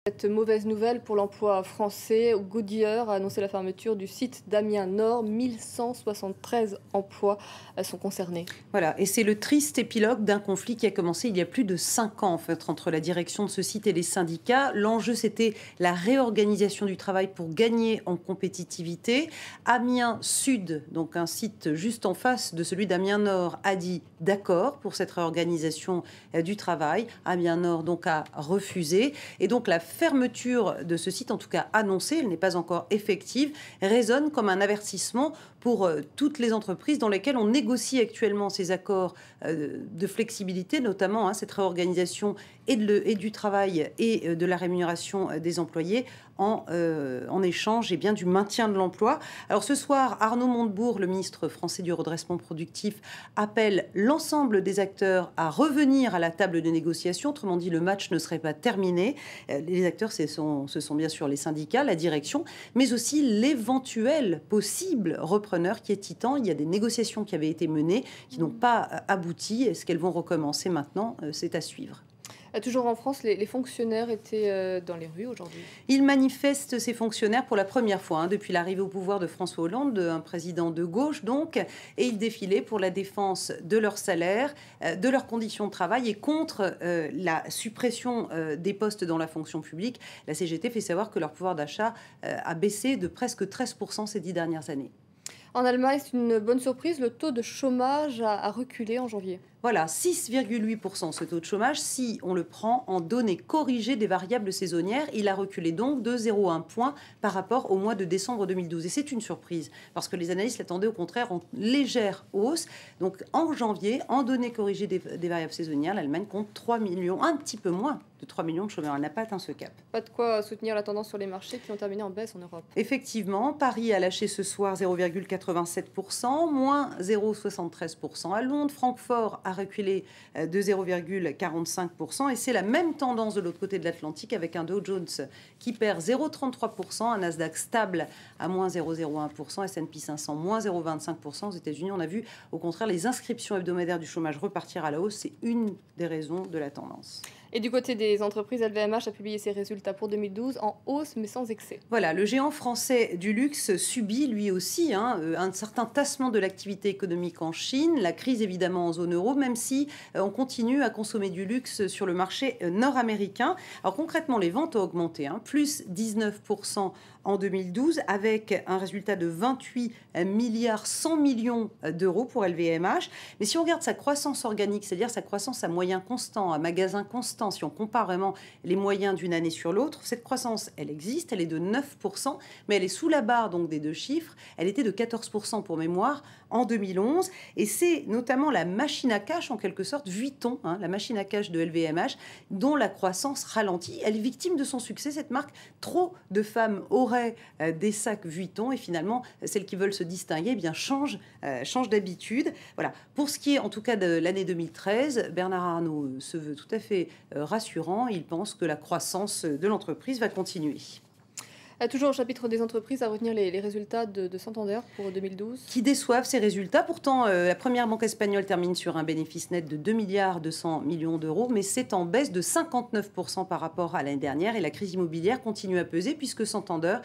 Cette mauvaise nouvelle pour l'emploi français, Goodyear a annoncé la fermeture du site d'Amiens Nord. 1173 emplois sont concernés. Voilà, et c'est le triste épilogue d'un conflit qui a commencé il y a plus de 5 ans en fait, entre la direction de ce site et les syndicats. L'enjeu, c'était la réorganisation du travail pour gagner en compétitivité. Amiens Sud, donc un site juste en face de celui d'Amiens Nord, a dit d'accord pour cette réorganisation du travail. Amiens Nord donc a refusé, et donc la fermeture de ce site, en tout cas annoncée, elle n'est pas encore effective, résonne comme un avertissement pour toutes les entreprises dans lesquelles on négocie actuellement ces accords de flexibilité, notamment cette réorganisation et du travail et de la rémunération des employés en échange bien, du maintien de l'emploi. Alors ce soir, Arnaud Montebourg, le ministre français du redressement productif, appelle l'ensemble des acteurs à revenir à la table de négociation. Autrement dit, le match ne serait pas terminé. Les acteurs, ce sont bien sûr les syndicats, la direction, mais aussi l'éventuel possible repreneur qui est Titan. Il y a des négociations qui avaient été menées, qui n'ont pas abouti. Est-ce qu'elles vont recommencer maintenant? C'est à suivre. Toujours en France, les fonctionnaires étaient dans les rues aujourd'hui. Ils manifestent, ces fonctionnaires, pour la première fois depuis l'arrivée au pouvoir de François Hollande, un président de gauche donc, et ils défilaient pour la défense de leur salaire, de leurs conditions de travail et contre la suppression des postes dans la fonction publique. La CGT fait savoir que leur pouvoir d'achat a baissé de presque 13% ces 10 dernières années. En Allemagne, c'est une bonne surprise, le taux de chômage a reculé en janvier. Voilà, 6,8% ce taux de chômage. Si on le prend en données corrigées des variables saisonnières, il a reculé donc de 0,1 point par rapport au mois de décembre 2012. Et c'est une surprise, parce que les analystes l'attendaient au contraire en légère hausse. Donc en janvier, en données corrigées des variables saisonnières, l'Allemagne compte 3 millions, un petit peu moins de 3 millions de chômeurs. Elle n'a pas atteint ce cap. Pas de quoi soutenir la tendance sur les marchés qui ont terminé en baisse en Europe. Effectivement, Paris a lâché ce soir 0,87%, moins 0,73% à Londres. Francfort a reculé de 0,45%, et c'est la même tendance de l'autre côté de l'Atlantique avec un Dow Jones qui perd 0,33%, un Nasdaq stable à moins 0,01%, S&P 500 moins 0,25%. Aux États-Unis, on a vu au contraire les inscriptions hebdomadaires du chômage repartir à la hausse. C'est une des raisons de la tendance. Et du côté des entreprises, LVMH a publié ses résultats pour 2012 en hausse mais sans excès. Voilà, le géant français du luxe subit lui aussi un certain tassement de l'activité économique en Chine, la crise évidemment en zone euro, même si on continue à consommer du luxe sur le marché nord-américain. Alors concrètement, les ventes ont augmenté, plus 19% en 2012, avec un résultat de 28 milliards 100 millions d'euros pour LVMH. Mais si on regarde sa croissance organique, c'est-à-dire sa croissance à moyen constant, à magasin constant, si on compare vraiment les moyens d'une année sur l'autre, cette croissance, elle existe, elle est de 9%, mais elle est sous la barre donc des deux chiffres. Elle était de 14% pour mémoire en 2011, et c'est notamment la machine à cash, en quelque sorte, Vuitton, la machine à cash de LVMH, dont la croissance ralentit. Elle est victime de son succès, cette marque. Trop de femmes auraient des sacs Vuitton, et finalement, celles qui veulent se distinguer, changent d'habitude. Voilà. Pour ce qui est, en tout cas, de l'année 2013, Bernard Arnault se veut tout à fait rassurant. Il pense que la croissance de l'entreprise va continuer. Toujours au chapitre des entreprises, à retenir les résultats de Santander pour 2012. Qui déçoivent ces résultats. Pourtant, la première banque espagnole termine sur un bénéfice net de 2 milliards 200 millions d'euros, mais c'est en baisse de 59% par rapport à l'année dernière. Et la crise immobilière continue à peser, puisque Santander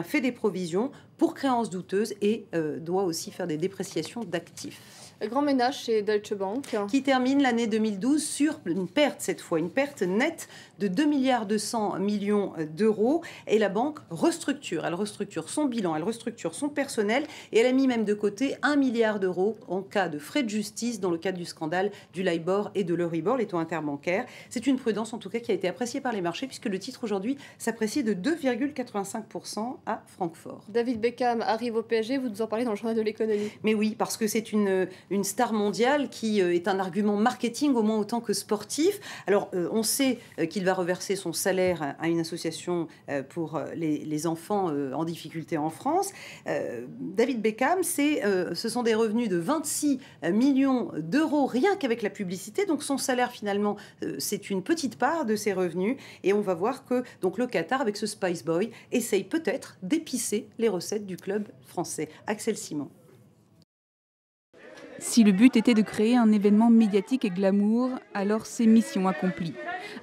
fait des provisions pour créances douteuses et doit aussi faire des dépréciations d'actifs. Grand ménage chez Deutsche Bank, qui termine l'année 2012 sur une perte, cette fois, une perte nette de 2 milliards 200 millions d'euros. Et la banque restructure. Elle restructure son bilan, elle restructure son personnel, et elle a mis même de côté 1 milliard d'euros en cas de frais de justice dans le cadre du scandale du LIBOR et de l'Euribor, les taux interbancaires. C'est une prudence, en tout cas, qui a été appréciée par les marchés, puisque le titre aujourd'hui s'apprécie de 2,85% à Francfort. David Beckham arrive au PSG, vous nous en parlez dans le journal de l'économie. Mais oui, parce que c'est une star mondiale qui est un argument marketing au moins autant que sportif. Alors, on sait qu'il va reverser son salaire à une association pour les enfants en difficulté en France. David Beckham, ce sont des revenus de 26 millions d'euros rien qu'avec la publicité. Donc, son salaire, finalement, c'est une petite part de ses revenus. Et on va voir que donc, le Qatar, avec ce Spice Boy, essaye peut-être d'épicer les recettes du club français. Axel Simon. Si le but était de créer un événement médiatique et glamour, alors c'est mission accomplie.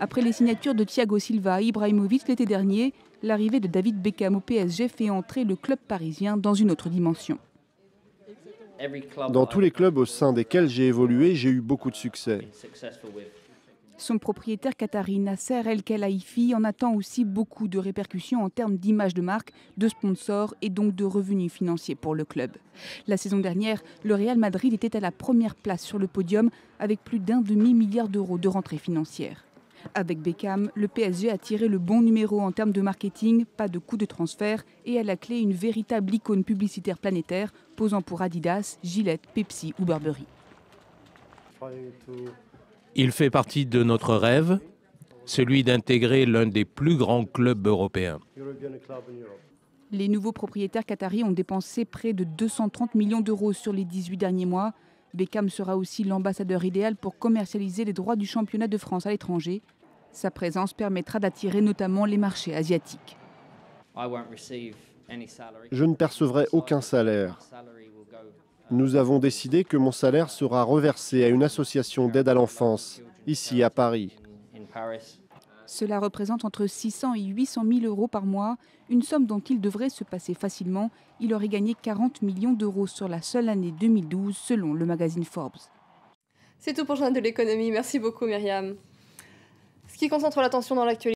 Après les signatures de Thiago Silva et Ibrahimovic l'été dernier, l'arrivée de David Beckham au PSG fait entrer le club parisien dans une autre dimension. Dans tous les clubs au sein desquels j'ai évolué, j'ai eu beaucoup de succès. Son propriétaire qatari Nasser El Khelaifi en attend aussi beaucoup de répercussions en termes d'image de marque, de sponsors et donc de revenus financiers pour le club. La saison dernière, le Real Madrid était à la première place sur le podium avec plus d'1 demi-milliard d'euros de rentrées financières. Avec Beckham, le PSG a tiré le bon numéro en termes de marketing, pas de coût de transfert et à la clé une véritable icône publicitaire planétaire, posant pour Adidas, Gillette, Pepsi ou Burberry. Il fait partie de notre rêve, celui d'intégrer l'un des plus grands clubs européens. Les nouveaux propriétaires qataris ont dépensé près de 230 millions d'euros sur les 18 derniers mois. Beckham sera aussi l'ambassadeur idéal pour commercialiser les droits du championnat de France à l'étranger. Sa présence permettra d'attirer notamment les marchés asiatiques. Je ne percevrai aucun salaire. Nous avons décidé que mon salaire sera reversé à une association d'aide à l'enfance, ici à Paris. Cela représente entre 600 et 800 000 euros par mois, une somme dont il devrait se passer facilement. Il aurait gagné 40 millions d'euros sur la seule année 2012, selon le magazine Forbes. C'est tout pour le journal de l'économie. Merci beaucoup, Myriam. Ce qui concentre l'attention dans l'actualité.